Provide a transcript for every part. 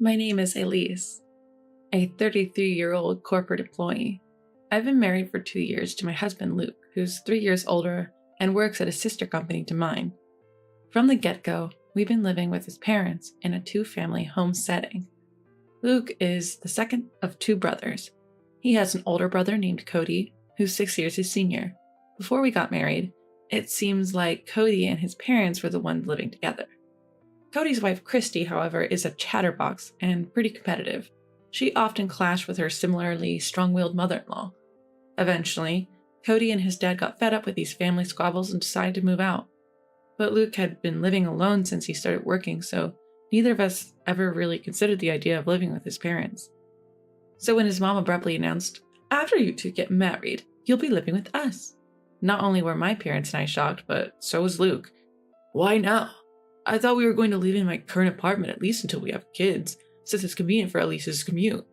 My name is Elise, a 33-year-old corporate employee. I've been married for 2 years to my husband Luke, who's 3 years older and works at a sister company to mine. From the get-go, we've been living with his parents in a 2-family home setting. Luke is the second of 2 brothers. He has an older brother named Cody, who's 6 years his senior. Before we got married, it seems like Cody and his parents were the ones living together. Cody's wife Christy, however, is a chatterbox and pretty competitive. She often clashed with her similarly strong-willed mother-in-law. Eventually, Cody and his dad got fed up with these family squabbles and decided to move out. But Luke had been living alone since he started working, so neither of us ever really considered the idea of living with his parents. So when his mom abruptly announced, "After you two get married, you'll be living with us," not only were my parents and I shocked, but so was Luke. "Why now? I thought we were going to live in my current apartment at least until we have kids, since it's convenient for Elise's commute."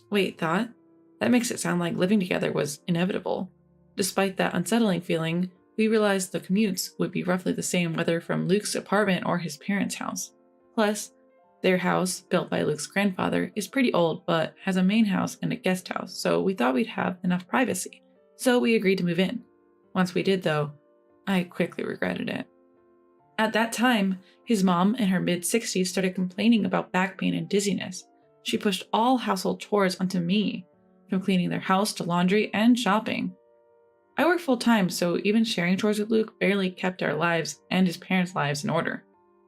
Wait, thought? That makes it sound like living together was inevitable. Despite that unsettling feeling, we realized the commutes would be roughly the same whether from Luke's apartment or his parents' house. Plus, their house, built by Luke's grandfather, is pretty old but has a main house and a guest house, so we thought we'd have enough privacy. So we agreed to move in. Once we did, though, I quickly regretted it. At that time, his mom in her mid-60s started complaining about back pain and dizziness. She pushed all household chores onto me, from cleaning their house to laundry and shopping. I work full-time, so even sharing chores with Luke barely kept our lives and his parents' lives in order.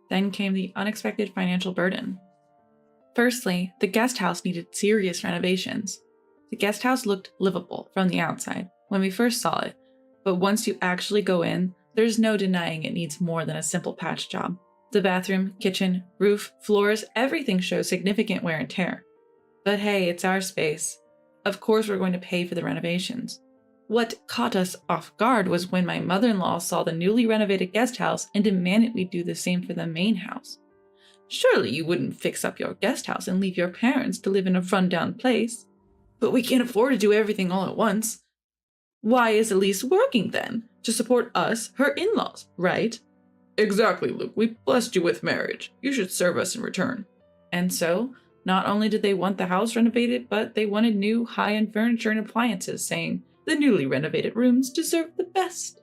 Then came the unexpected financial burden. Firstly, the guest house needed serious renovations. The guest house looked livable from the outside when we first saw it, but once you actually go in, there's no denying it needs more than a simple patch job. The bathroom, kitchen, roof, floors, everything shows significant wear and tear. But hey, it's our space. Of course we're going to pay for the renovations. What caught us off guard was when my mother-in-law saw the newly renovated guest house and demanded we do the same for the main house. "Surely you wouldn't fix up your guest house and leave your parents to live in a run-down place." "But we can't afford to do everything all at once." "Why is Elise working then? To support us, her in-laws, right?" "Exactly, Luke. We blessed you with marriage. You should serve us in return." And so, not only did they want the house renovated, but they wanted new high-end furniture and appliances, saying the newly renovated rooms deserve the best.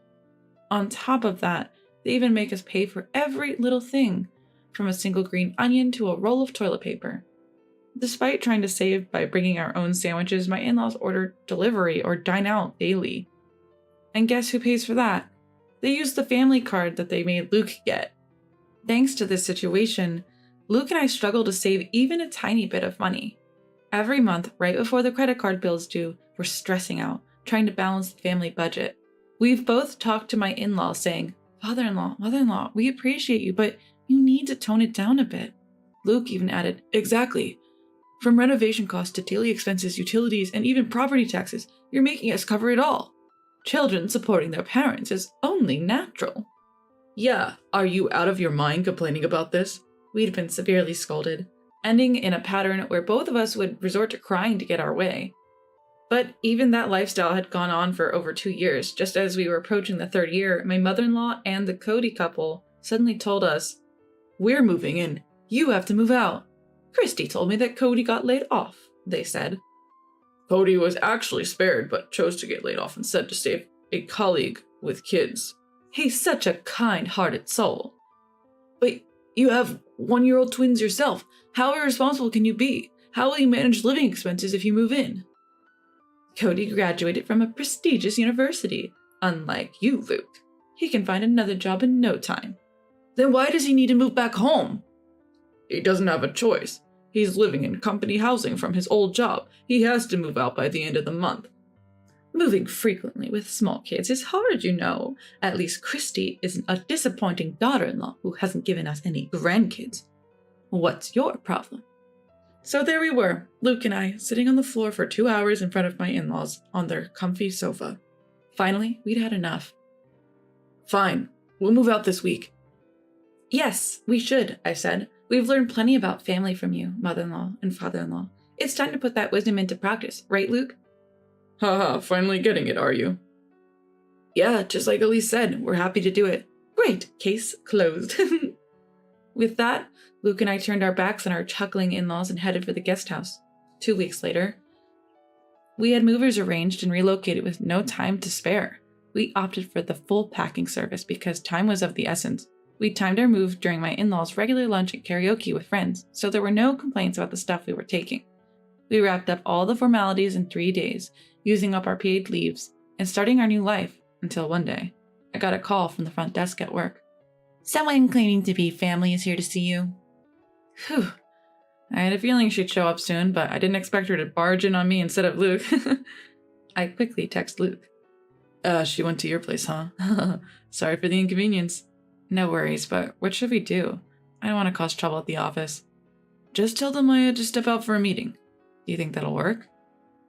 On top of that, they even make us pay for every little thing, from a single green onion to a roll of toilet paper. Despite trying to save by bringing our own sandwiches, my in-laws order delivery or dine out daily. And guess who pays for that? They used the family card that they made Luke get. Thanks to this situation, Luke and I struggle to save even a tiny bit of money. Every month, right before the credit card bill's due, we're stressing out, trying to balance the family budget. We've both talked to my in-laws saying, "Father-in-law, mother-in-law, we appreciate you, but you need to tone it down a bit." Luke even added, "Exactly. From renovation costs to daily expenses, utilities, and even property taxes, you're making us cover it all. Children supporting their parents is only natural." "Yeah, are you out of your mind complaining about this?" We'd been severely scolded, ending in a pattern where both of us would resort to crying to get our way. But even that lifestyle had gone on for over 2 years. Just as we were approaching the 3rd year, my mother-in-law and the Cody couple suddenly told us, "We're moving in. You have to move out. Christy told me that Cody got laid off," they said. "Cody was actually spared, but chose to get laid off instead to save a colleague with kids. He's such a kind-hearted soul." "But you have 1-year-old twins yourself. How irresponsible can you be? How will you manage living expenses if you move in?" "Cody graduated from a prestigious university. Unlike you, Luke. He can find another job in no time." "Then why does he need to move back home?" "He doesn't have a choice. He's living in company housing from his old job. He has to move out by the end of the month." "Moving frequently with small kids is hard, you know. At least Christy isn't a disappointing daughter-in-law who hasn't given us any grandkids. What's your problem?" So there we were, Luke and I, sitting on the floor for 2 hours in front of my in-laws on their comfy sofa. Finally, we'd had enough. "Fine, we'll move out this week." "Yes, we should," I said. "We've learned plenty about family from you, mother-in-law and father-in-law. It's time to put that wisdom into practice, right, Luke?" "Haha, finally getting it, are you?" "Yeah, just like Elise said, we're happy to do it." "Great, case closed." With that, Luke and I turned our backs on our chuckling in-laws and headed for the guest house. 2 weeks later, we had movers arranged and relocated with no time to spare. We opted for the full packing service because time was of the essence. We timed our move during my in-laws' regular lunch and karaoke with friends, so there were no complaints about the stuff we were taking. We wrapped up all the formalities in 3 days, using up our paid leaves, and starting our new life, until one day, I got a call from the front desk at work. "Someone claiming to be family is here to see you." Whew. I had a feeling she'd show up soon, but I didn't expect her to barge in on me instead of Luke. I quickly text Luke. She went to your place, huh? Sorry for the inconvenience." "No worries, but what should we do? I don't want to cause trouble at the office." "Just tell them I had to step out for a meeting." "Do you think that'll work?"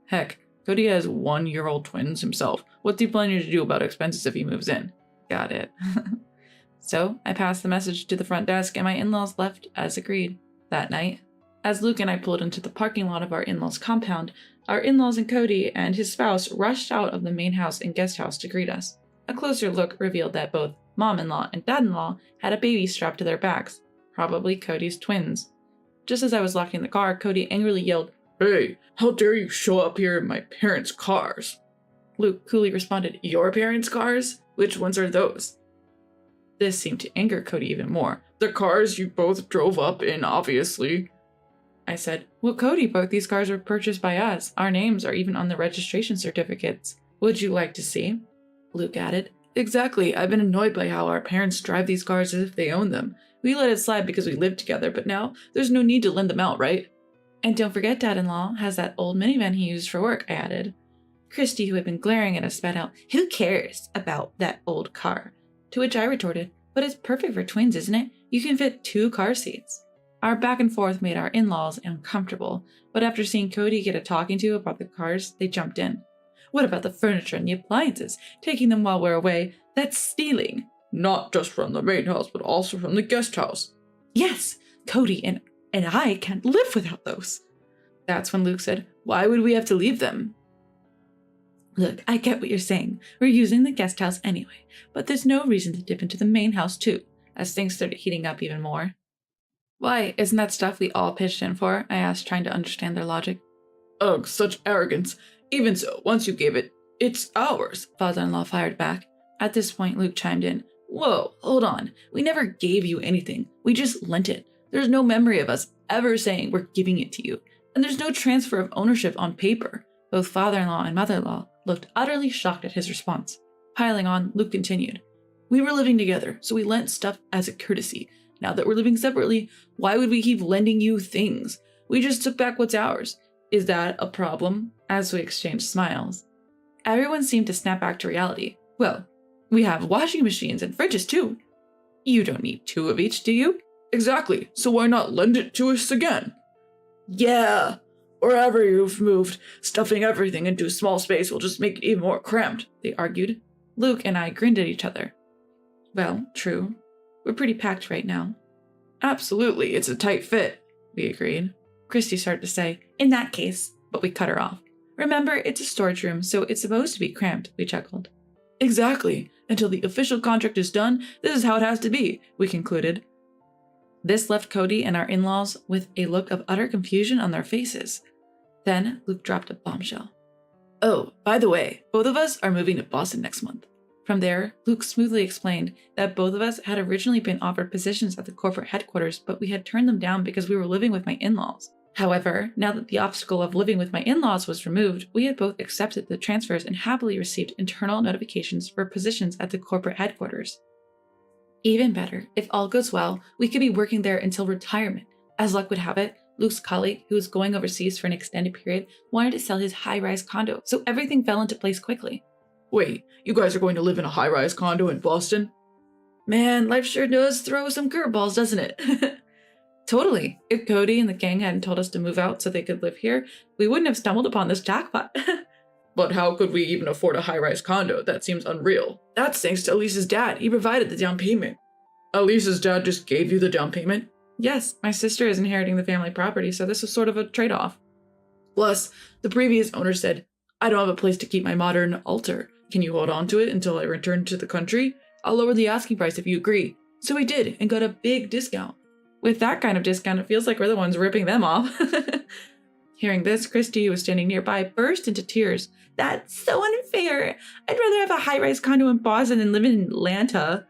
"Heck, Cody has 1-year-old twins himself. What's he planning to do about expenses if he moves in?" "Got it." So I passed the message to the front desk and my in-laws left as agreed. That night, as Luke and I pulled into the parking lot of our in-laws' compound, our in-laws and Cody and his spouse rushed out of the main house and guest house to greet us. A closer look revealed that both mom-in-law and dad-in-law had a baby strapped to their backs, probably Cody's twins. Just as I was locking the car, Cody angrily yelled, "Hey, how dare you show up here in my parents' cars?" Luke coolly responded, "Your parents' cars? Which ones are those?" This seemed to anger Cody even more. "The cars you both drove up in, obviously." I said, "Well, Cody, both these cars were purchased by us. Our names are even on the registration certificates. Would you like to see?" Luke added, "Exactly. I've been annoyed by how our parents drive these cars as if they own them. We let it slide because we lived together, but now there's no need to lend them out, right?" "And don't forget, Dad-in-law has that old minivan he used for work," I added. Christy, who had been glaring at us, spat out, "Who cares about that old car?" To which I retorted, "But it's perfect for twins, isn't it? You can fit 2 car seats." Our back and forth made our in-laws uncomfortable, but after seeing Cody get a talking to about the cars, they jumped in. "What about the furniture and the appliances? Taking them while we're away, that's stealing." "Not just from the main house, but also from the guest house." "Yes, Cody and I can't live without those." That's when Luke said, "Why would we have to leave them?" "Look, I get what you're saying. We're using the guest house anyway, but there's no reason to dip into the main house too," as things started heating up even more. "Why, isn't that stuff we all pitched in for?" I asked, trying to understand their logic. "Ugh, such arrogance. Even so, once you gave it, it's ours," father-in-law fired back. At this point, Luke chimed in. "Whoa, hold on. We never gave you anything. We just lent it. There's no memory of us ever saying we're giving it to you. And there's no transfer of ownership on paper." Both father-in-law and mother-in-law looked utterly shocked at his response. Piling on, Luke continued. "We were living together, so we lent stuff as a courtesy. Now that we're living separately, why would we keep lending you things? We just took back what's ours. Is that a problem?" As we exchanged smiles. Everyone seemed to snap back to reality. "Well, we have washing machines and fridges too." "You don't need 2 of each, do you?" "Exactly, so why not lend it to us again?" "Yeah, wherever you've moved, stuffing everything into a small space will just make it even more cramped," they argued. Luke and I grinned at each other. "Well, true. We're pretty packed right now." "Absolutely, it's a tight fit," we agreed. Christy started to say, "In that case," but we cut her off. "Remember, it's a storage room, so it's supposed to be cramped," we chuckled. "Exactly. Until the official contract is done, this is how it has to be," we concluded. This left Cody and our in-laws with a look of utter confusion on their faces. Then Luke dropped a bombshell. "Oh, by the way, both of us are moving to Boston next month." From there, Luke smoothly explained that both of us had originally been offered positions at the corporate headquarters, but we had turned them down because we were living with my in-laws. However, now that the obstacle of living with my in-laws was removed, we had both accepted the transfers and happily received internal notifications for positions at the corporate headquarters. Even better, if all goes well, we could be working there until retirement. As luck would have it, Luke's colleague, who was going overseas for an extended period, wanted to sell his high-rise condo, so everything fell into place quickly. "Wait, you guys are going to live in a high-rise condo in Boston?" "Man, life sure does throw some curveballs, doesn't it?" "Totally. If Cody and the gang hadn't told us to move out so they could live here, we wouldn't have stumbled upon this jackpot." "But how could we even afford a high-rise condo? That seems unreal." "That's thanks to Elise's dad. He provided the down payment." "Elise's dad just gave you the down payment?" "Yes, my sister is inheriting the family property, so this was sort of a trade-off." "Plus, the previous owner said, 'I don't have a place to keep my modern altar. Can you hold on to it until I return to the country? I'll lower the asking price if you agree.' So we did, and got a big discount." With that kind of discount, it feels like we're the ones ripping them off. Hearing this, Christy, who was standing nearby, burst into tears. That's so unfair. I'd rather have a high-rise condo in Boston than live in Atlanta.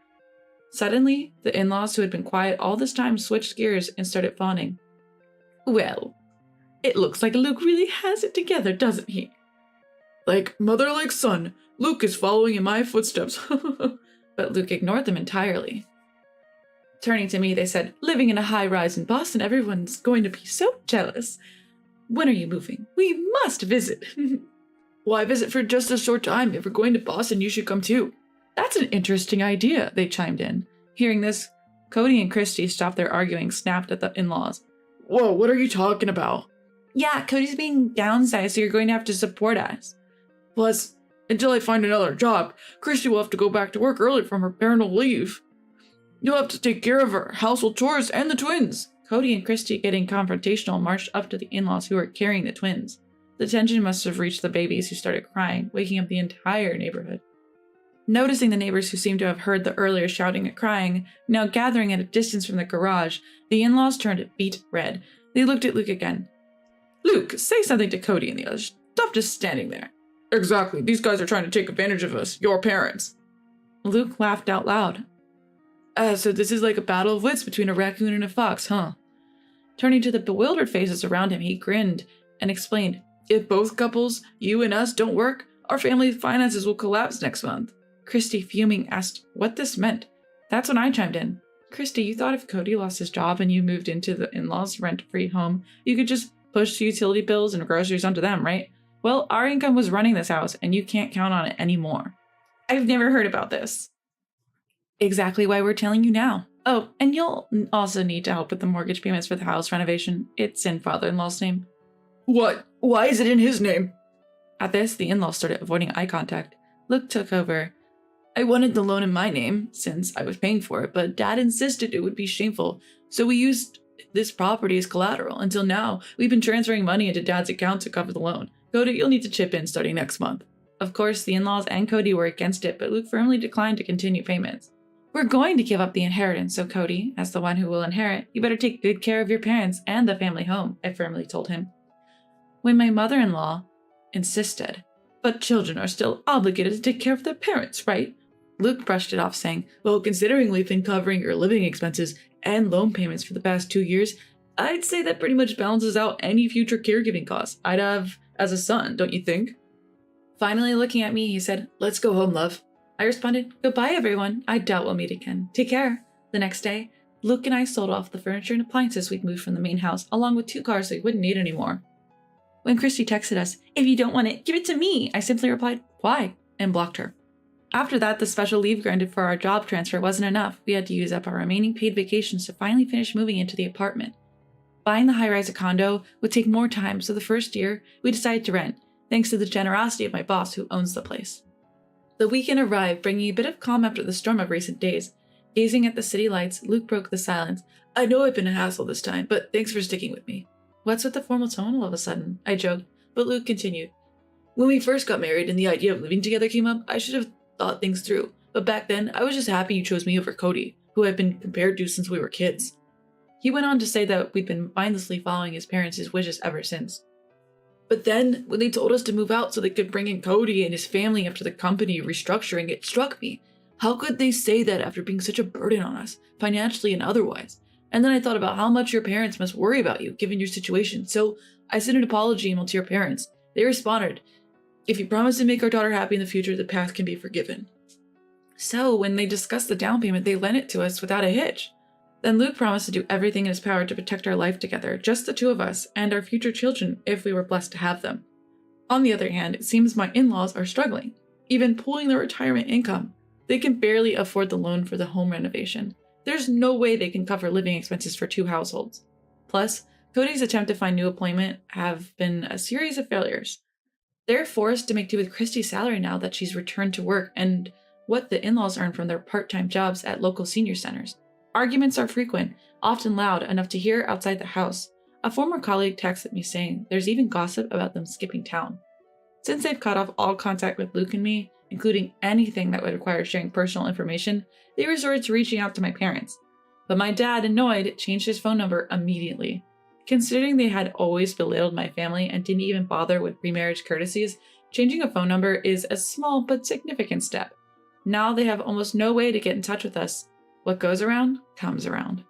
Suddenly, the in-laws who had been quiet all this time switched gears and started fawning. Well, it looks like Luke really has it together, doesn't he? Like mother, like son. Luke is following in my footsteps. But Luke ignored them entirely. Turning to me, they said, living in a high-rise in Boston, everyone's going to be so jealous. When are you moving? We must visit. Why visit for just a short time? If we're going to Boston, you should come too. That's an interesting idea, they chimed in. Hearing this, Cody and Christy stopped their arguing, snapped at the in-laws. Whoa, what are you talking about? Yeah, Cody's being downsized, so you're going to have to support us. Plus, until I find another job, Christy will have to go back to work early from her parental leave. You'll have to take care of her household chores and the twins. Cody and Christy, getting confrontational, marched up to the in-laws who were carrying the twins. The tension must have reached the babies, who started crying, waking up the entire neighborhood. Noticing the neighbors who seemed to have heard the earlier shouting and crying, now gathering at a distance from the garage, the in-laws turned beet red. They looked at Luke again. Luke, say something to Cody and the others. Stop just standing there. Exactly. These guys are trying to take advantage of us, your parents. Luke laughed out loud. So this is like a battle of wits between a raccoon and a fox, huh? Turning to the bewildered faces around him, he grinned and explained, if both couples, you and us, don't work, our family finances will collapse next month. Christy, fuming, asked what this meant. That's when I chimed in. Christy, you thought if Cody lost his job and you moved into the in-laws' rent-free home, you could just push utility bills and groceries onto them, right? Well, our income was running this house, and you can't count on it anymore. I've never heard about this. Exactly why we're telling you now. Oh, and you'll also need to help with the mortgage payments for the house renovation. It's in father-in-law's name. What? Why is it in his name? At this, the in-laws started avoiding eye contact. Luke took over. I wanted the loan in my name, since I was paying for it, but Dad insisted it would be shameful, so we used this property as collateral. Until now, we've been transferring money into Dad's account to cover the loan. Cody, you'll need to chip in starting next month. Of course, the in-laws and Cody were against it, but Luke firmly declined to continue payments. We're going to give up the inheritance, so Cody, as the one who will inherit, you better take good care of your parents and the family home, I firmly told him. When my mother-in-law insisted, but children are still obligated to take care of their parents, right? Luke brushed it off, saying, well, considering we've been covering your living expenses and loan payments for the past 2 years, I'd say that pretty much balances out any future caregiving costs I'd have as a son, don't you think? Finally looking at me, he said, let's go home, love. I responded, goodbye, everyone. I doubt we'll meet again. Take care. The next day, Luke and I sold off the furniture and appliances we'd moved from the main house, along with 2 cars we wouldn't need anymore. When Christy texted us, if you don't want it, give it to me, I simply replied, why? And blocked her. After that, the special leave granted for our job transfer wasn't enough. We had to use up our remaining paid vacations to finally finish moving into the apartment. Buying the high-rise condo would take more time, so the first year, we decided to rent, thanks to the generosity of my boss who owns the place. The weekend arrived, bringing a bit of calm after the storm of recent days. Gazing at the city lights, Luke broke the silence. I know I've been a hassle this time, but thanks for sticking with me. What's with the formal tone all of a sudden? I joked, but Luke continued. When we first got married and the idea of living together came up, I should have thought things through. But back then, I was just happy you chose me over Cody, who I've been compared to since we were kids. He went on to say that we'd been mindlessly following his parents' wishes ever since. But then, when they told us to move out so they could bring in Cody and his family after the company restructuring, it struck me. How could they say that after being such a burden on us, financially and otherwise? And then I thought about how much your parents must worry about you, given your situation. So I sent an apology email to your parents. They responded, if you promise to make our daughter happy in the future, the past can be forgiven. So when they discussed the down payment, they lent it to us without a hitch. Then Luke promised to do everything in his power to protect our life together, just the 2 of us, and our future children if we were blessed to have them. On the other hand, it seems my in-laws are struggling, even pulling their retirement income. They can barely afford the loan for the home renovation. There's no way they can cover living expenses for 2 households. Plus, Cody's attempt to find new employment have been a series of failures. They're forced to make do with Christy's salary now that she's returned to work and what the in-laws earn from their part-time jobs at local senior centers. Arguments are frequent, often loud enough to hear outside the house. A former colleague texted me saying there's even gossip about them skipping town. Since they've cut off all contact with Luke and me, including anything that would require sharing personal information, they resorted to reaching out to my parents. But my dad, annoyed, changed his phone number immediately. Considering they had always belittled my family and didn't even bother with pre-marriage courtesies, changing a phone number is a small but significant step. Now they have almost no way to get in touch with us. What goes around, comes around.